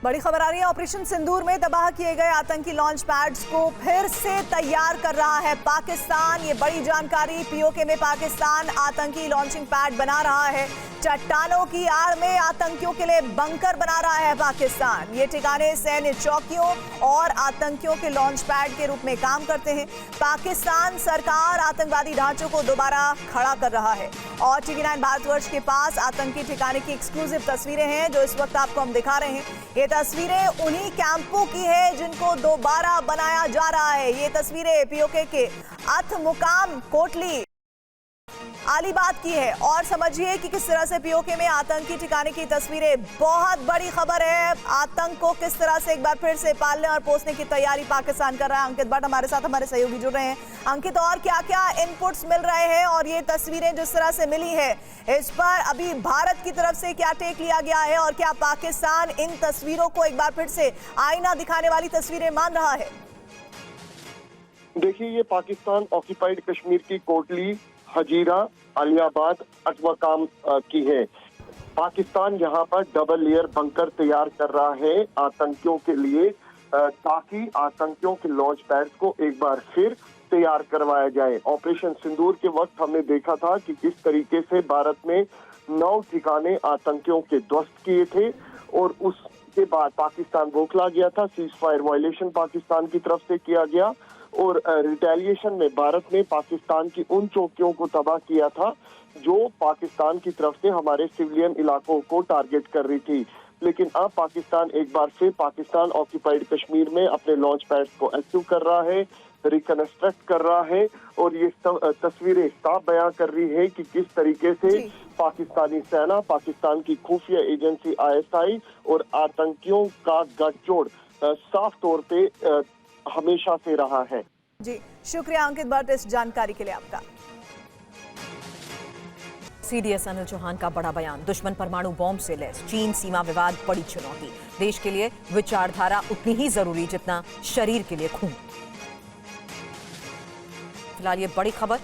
बड़ी खबर आ रही है। ऑपरेशन सिंदूर में तबाह किए गए आतंकी लॉन्च पैड्स को फिर से तैयार कर रहा है पाकिस्तान। ये बड़ी जानकारी। पीओके में पाकिस्तान आतंकी लॉन्चिंग पैड बना रहा है। चट्टानों की आड़ में आतंकियों के लिए बंकर बना रहा है पाकिस्तान। ये ठिकाने सैन्य चौकियों और आतंकियों के लॉन्च पैड के रूप में काम करते हैं। पाकिस्तान सरकार आतंकवादी ढांचों को दोबारा खड़ा कर रहा है। और TV9 भारतवर्ष के पास आतंकी ठिकाने की एक्सक्लूसिव तस्वीरें हैं जो इस वक्त आपको हम दिखा रहे हैं। ये तस्वीरें उन्हीं कैंपों की है जिनको दोबारा बनाया जा रहा है। ये तस्वीरें पीओके के अथ मुकाम कोटली आली बात की है। और समझिए कि किस तरह से पीओके में आतंकी ठिकाने की तस्वीरें, बहुत बड़ी खबर है। आतंक को किस तरह से एक बार फिर से पालने और पोसने की तैयारी पाकिस्तान कर रहा है। अंकित भट्ट हमारे साथ, हमारे सहयोगी जुड़ रहे हैं। अंकित, और क्या क्या इनपुट्स मिल रहे हैं और ये तस्वीरें जिस तरह से मिली है, इस पर अभी भारत की तरफ से क्या टेक लिया गया है और क्या पाकिस्तान इन तस्वीरों को एक बार फिर से आईना दिखाने वाली तस्वीरें मान रहा है? देखिए, ये पाकिस्तान ऑक्यूपाइड कश्मीर की कोटली, हजीरा, अलियाबाद, अटवाकाम की है। पाकिस्तान यहाँ पर डबल लेयर बंकर तैयार कर रहा है आतंकियों के लिए, ताकि आतंकियों के लॉन्च पैड्स को एक बार फिर तैयार करवाया जाए। ऑपरेशन सिंदूर के वक्त हमने देखा था कि किस तरीके से भारत में 9 ठिकाने आतंकियों के ध्वस्त किए थे और उसके बाद पाकिस्तान बौखला गया था। सीज फायर वायलेशन पाकिस्तान की तरफ से किया गया और रिटेलिएशन में भारत ने पाकिस्तान की उन चौकियों को तबाह किया था जो पाकिस्तान की तरफ से हमारे सिविलियन इलाकों को टारगेट कर रही थी। लेकिन अब पाकिस्तान एक बार फिर पाकिस्तान ऑक्यूपाइड कश्मीर में अपने लॉन्च पैड्स को एक्टिव कर रहा है, रिकंस्ट्रक्ट कर रहा है और ये तस्वीरें साफ बयां कर रही है कि किस तरीके से पाकिस्तानी सेना, पाकिस्तान की खुफिया एजेंसी ISI और आतंकियों का गठजोड़ साफ तौर पे हमेशा से रहा है। जी, शुक्रिया अंकित भट्ट इस जानकारी के लिए आपका। CDS अनिल चौहान का बड़ा बयान, दुश्मन परमाणु बॉम्ब से लैस, चीन सीमा विवाद बड़ी चुनौती, देश के लिए विचारधारा उतनी ही जरूरी जितना शरीर के लिए खून। फिलहाल ये बड़ी खबर,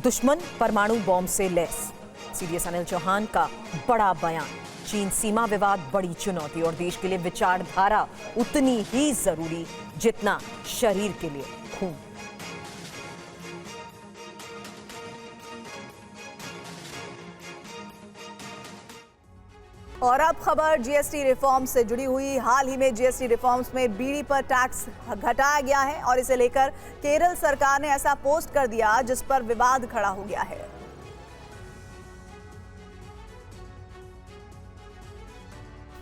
दुश्मन परमाणु बॉम्ब से लैस, CDS अनिल चौहान का बड़ा बयान, चीन सीमा विवाद बड़ी चुनौती और देश के लिए विचारधारा उतनी ही जरूरी जितना शरीर के लिए खून। और अब खबर GST रिफॉर्म से जुड़ी हुई। हाल ही में GST रिफॉर्म्स में बीड़ी पर टैक्स घटाया गया है और इसे लेकर केरल सरकार ने ऐसा पोस्ट कर दिया जिस पर विवाद खड़ा हो गया है।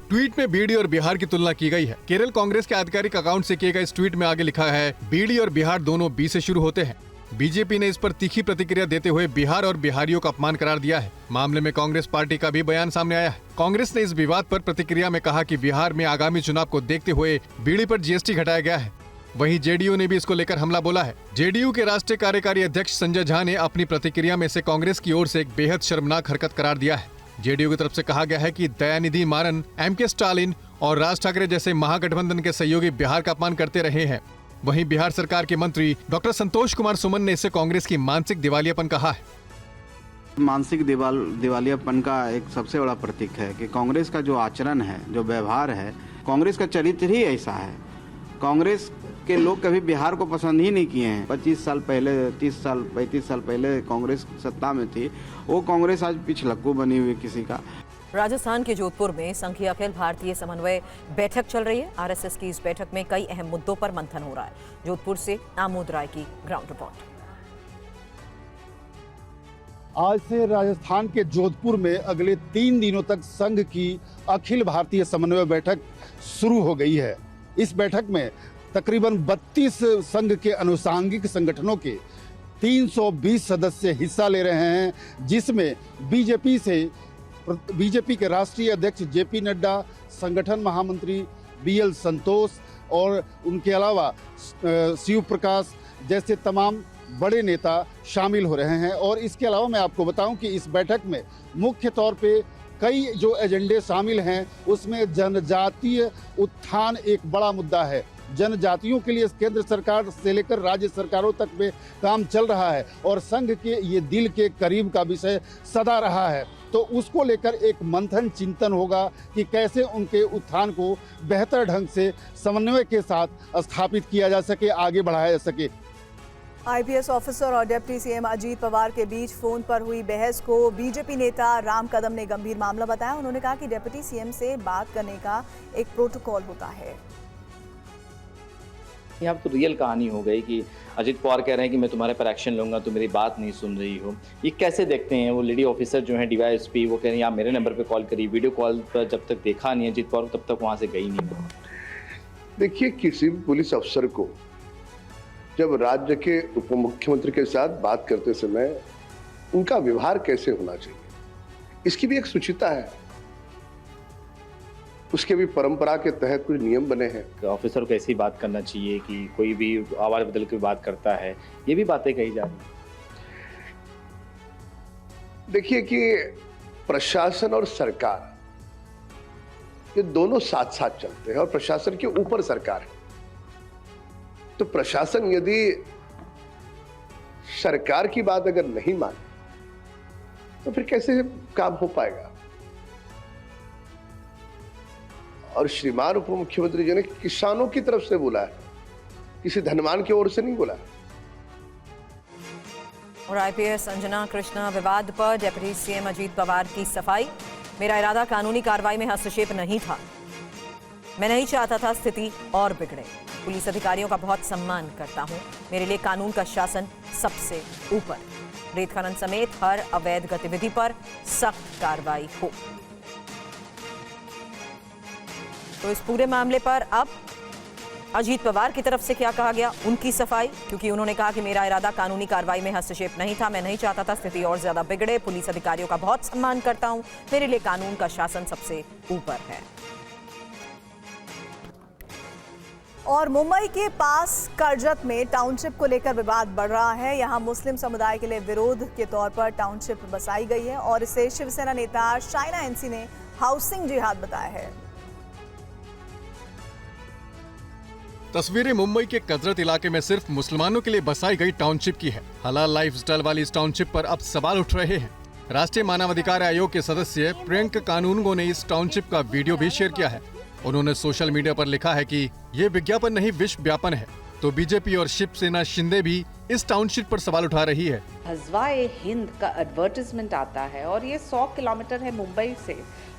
ट्वीट में बीड़ी और बिहार की तुलना की गई है। केरल कांग्रेस के आधिकारिक अकाउंट से किए गए इस ट्वीट में आगे लिखा है, बीड़ी और बिहार दोनों बी से शुरू होते हैं। बीजेपी ने इस पर तीखी प्रतिक्रिया देते हुए बिहार और बिहारियों का अपमान करार दिया है। मामले में कांग्रेस पार्टी का भी बयान सामने आया है। कांग्रेस ने इस विवाद पर प्रतिक्रिया में कहा कि बिहार में आगामी चुनाव को देखते हुए बीड़ी पर GST घटाया गया है। वहीं जेडीयू ने भी इसको लेकर हमला बोला है। जेडीयू के राष्ट्रीय कार्यकारी अध्यक्ष संजय झा ने अपनी प्रतिक्रिया में इसे कांग्रेस की ओर से एक बेहद शर्मनाक हरकत करार दिया है। जेडीयू की तरफ से कहा गया है कि दयानिधि मारन, MK स्टालिन और राज ठाकरे जैसे महागठबंधन के सहयोगी बिहार का अपमान करते रहे हैं। वहीं बिहार सरकार के मंत्री डॉक्टर संतोष कुमार सुमन ने इसे कांग्रेस की मानसिक दिवालियापन कहा है। मानसिक दिवालियापन का एक सबसे बड़ा प्रतीक है कि कांग्रेस का जो आचरण है, जो व्यवहार है, कांग्रेस का चरित्र ही ऐसा है। कांग्रेस के लोग कभी बिहार को पसंद ही नहीं किए हैं। 25 साल पहले, 30 साल, 35 साल पहले कांग्रेस सत्ता में थी, वो कांग्रेस आज पिछलक्कू बनी हुई किसी का। राजस्थान के जोधपुर में संघीय अखिल भारतीय समन्वय बैठक चल रही है। RSS की इस बैठक में कई अहम मुद्दों पर मंथन हो रहा है। जोधपुर से आमोद राय की ग्राउंड रिपोर्ट। आज से राजस्थान के जोधपुर में अगले 3 दिनों तक संघ की अखिल भारतीय समन्वय बैठक शुरू हो गई है। इस बैठक में तकरीबन 32 संघ के अनुसांगिक संगठनों के 320 सदस्य हिस्सा ले रहे हैं, जिसमें बीजेपी के राष्ट्रीय अध्यक्ष JP नड्डा, संगठन महामंत्री BL संतोष और उनके अलावा शिव प्रकाश जैसे तमाम बड़े नेता शामिल हो रहे हैं। और इसके अलावा मैं आपको बताऊं कि इस बैठक में मुख्य तौर पे कई जो एजेंडे शामिल हैं, उसमें जनजातीय उत्थान एक बड़ा मुद्दा है। जनजातियों के लिए केंद्र सरकार से लेकर राज्य सरकारों तक में काम चल रहा है और संघ के ये दिल के करीब का विषय सदा रहा है। तो उसको लेकर एक मंथन चिंतन होगा कि कैसे उनके उत्थान को बेहतर ढंग से समन्वय के साथ स्थापित किया जा सके, आगे बढ़ाया जा सके। IPS ऑफिसर और डिप्टी CM अजीत पवार के बीच फोन पर हुई बहस को बीजेपी नेता राम कदम ने गंभीर मामला बताया। उन्होंने कहा कि डिप्टी CM से बात करने का एक प्रोटोकॉल होता है। यहाँ तो रियल कहानी हो गई कि अजीत पवार कह रहे हैं कि मैं तुम्हारे पर एक्शन लूंगा, तो मेरी बात नहीं सुन रही हो। ये कैसे देखते हैं? वो लेडी ऑफिसर जो है DYSP, वो कह रही हैं आप मेरे नंबर पे कॉल करिए। वीडियो कॉल पर जब तक देखा नहीं अजीत पवार तब तक वहाँ से गई नहीं। देखिए, किसी भी पुलिस अफसर को जब राज्य के उप मुख्यमंत्री के साथ बात करते समय उनका व्यवहार कैसे होना चाहिए, इसकी भी एक सूचिता है, उसके भी परंपरा के तहत कुछ नियम बने हैं। ऑफिसर को ऐसी बात करना चाहिए कि कोई भी आवाज बदल के बात करता है, ये भी बातें कही जा रही हैं। देखिए कि प्रशासन और सरकार ये दोनों साथ साथ चलते हैं और प्रशासन के ऊपर सरकार है। तो प्रशासन यदि सरकार की बात अगर नहीं माने तो फिर कैसे काम हो पाएगा। और श्रीमान उप मुख्यमंत्री जी ने किसानों की तरफ से बोला है, किसी धनवान की ओर से नहीं बोला है। और आईपीएस अंजना कृष्णा विवाद पर डिप्टी सीएम अजीत पवार की सफाई। मेरा इरादा कानूनी कार्रवाई में हस्तक्षेप नहीं था, मैं नहीं चाहता था स्थिति और बिगड़े। पुलिस अधिकारियों का बहुत सम्मान करता हूं, मेरे लिए कानून का शासन सबसे ऊपर। रेत खनन समेत हर अवैध गतिविधि पर सख्त कार्रवाई हो। तो इस पूरे मामले पर अब अजीत पवार की तरफ से क्या कहा गया, उनकी सफाई, क्योंकि उन्होंने कहा कि मेरा इरादा कानूनी कार्रवाई में हस्तक्षेप नहीं था, मैं नहीं चाहता था स्थिति और ज्यादा बिगड़े। पुलिस अधिकारियों का बहुत सम्मान करता हूं, मेरे लिए कानून का शासन सबसे ऊपर है। और मुंबई के पास कर्जत में टाउनशिप को लेकर विवाद बढ़ रहा है। यहां मुस्लिम समुदाय के लिए विरोध के तौर पर टाउनशिप बसाई गई है और इसे शिवसेना नेता शाइना एनसी ने हाउसिंग जिहाद बताया है। तस्वीरें मुंबई के कर्जत इलाके में सिर्फ मुसलमानों के लिए बसाई गई टाउनशिप की है। हलाल लाइफस्टाइल वाली इस टाउनशिप पर अब सवाल उठ रहे हैं। राष्ट्रीय मानवाधिकार आयोग के सदस्य प्रियंका कानूनगो ने इस टाउनशिप का वीडियो भी शेयर किया है। उन्होंने सोशल मीडिया पर लिखा है कि ये विज्ञापन नहीं विश्व व्यापन है। तो बीजेपी और शिवसेना शिंदे भी इस टाउनशिप पर सवाल उठा रही है। हज़वा-ए हिंद का एडवर्टाइजमेंट आता है और ये 100 किलोमीटर है मुंबई से।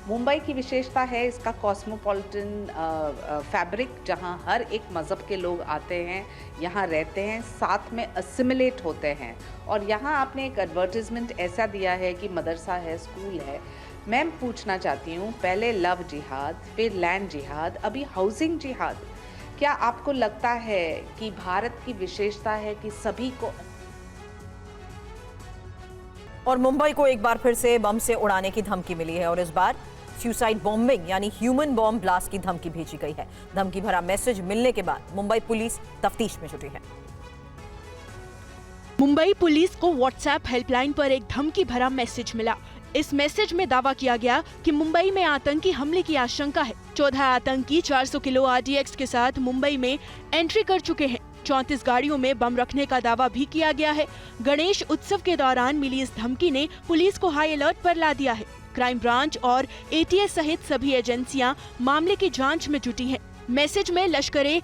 मुंबई की विशेषता है इसका कॉस्मोपॉलिटन फैब्रिक, जहां हर एक मज़हब के लोग आते हैं, यहाँ रहते हैं, साथ में असिमिलेट होते हैं। और यहाँ आपने एक एडवर्टाइजमेंट ऐसा दिया है कि मदरसा है, स्कूल है। मैं पूछना चाहती हूँ, पहले लव जिहाद, फिर लैंड जिहाद, अभी हाउसिंग जिहाद। क्या आपको लगता है कि भारत की विशेषता है कि सभी को। और मुंबई को एक बार फिर से बम से उड़ाने की धमकी मिली है और इस बार सुसाइड बॉम्बिंग यानी ह्यूमन बॉम्ब ब्लास्ट की धमकी भेजी गई है। धमकी भरा मैसेज मिलने के बाद मुंबई पुलिस तफ्तीश में जुटी है। मुंबई पुलिस को व्हाट्सएप हेल्पलाइन पर एक धमकी भरा मैसेज मिला। इस मैसेज में दावा किया गया कि मुंबई में आतंकी हमले की आशंका है। 14 आतंकी 400 किलो RDX के साथ मुंबई में एंट्री कर चुके हैं। 34 गाड़ियों में बम रखने का दावा भी किया गया है। गणेश उत्सव के दौरान मिली इस धमकी ने पुलिस को हाई अलर्ट पर ला दिया है। क्राइम ब्रांच और ATS सहित सभी एजेंसियां मामले की जांच में जुटी हैं। मैसेज में लश्करे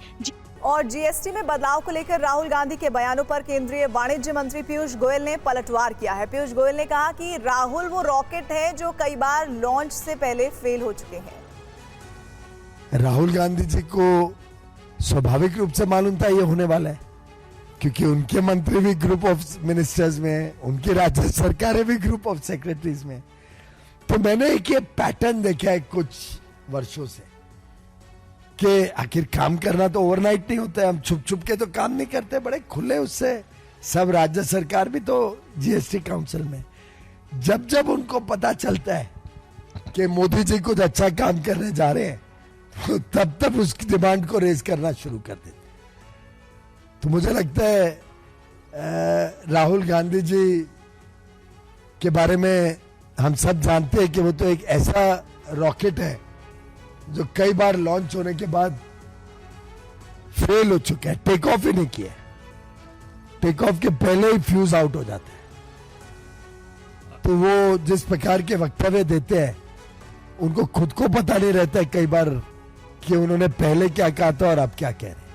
और GST में बदलाव को लेकर राहुल गांधी के बयानों पर केंद्रीय वाणिज्य मंत्री पीयूष गोयल ने पलटवार किया है। पीयूष गोयल ने कहा कि राहुल वो रॉकेट है जो कई बार लॉन्च से पहले फेल हो चुके हैं। राहुल गांधी जी को स्वाभाविक रूप से मालूम था ये होने वाला है, क्योंकि उनके मंत्री भी ग्रुप ऑफ मिनिस्टर्स में, उनकी राज्य सरकारें भी ग्रुप ऑफ सेक्रेटरीज में। तो मैंने एक ये पैटर्न देखा है कुछ वर्षों से कि आखिर काम करना तो ओवरनाइट नहीं होता है। हम छुप छुप के तो काम नहीं करते, बड़े खुले उससे सब राज्य सरकार भी तो GST काउंसिल में जब जब उनको पता चलता है कि मोदी जी कुछ अच्छा काम करने जा रहे हैं तो तब तब उसकी डिमांड को रेज करना शुरू कर देते। तो मुझे लगता है राहुल गांधी जी के बारे में हम सब जानते हैं कि वो तो एक ऐसा रॉकेट है जो कई बार लॉन्च होने के बाद फेल हो चुका है, टेक ऑफ ही नहीं किया। टेक ऑफ के पहले ही फ्यूज आउट हो जाता है। तो वो जिस प्रकार के वक्तव्य देते हैं उनको खुद को पता नहीं रहता है कई बार कि उन्होंने पहले क्या कहा था और अब क्या कह रहे हैं।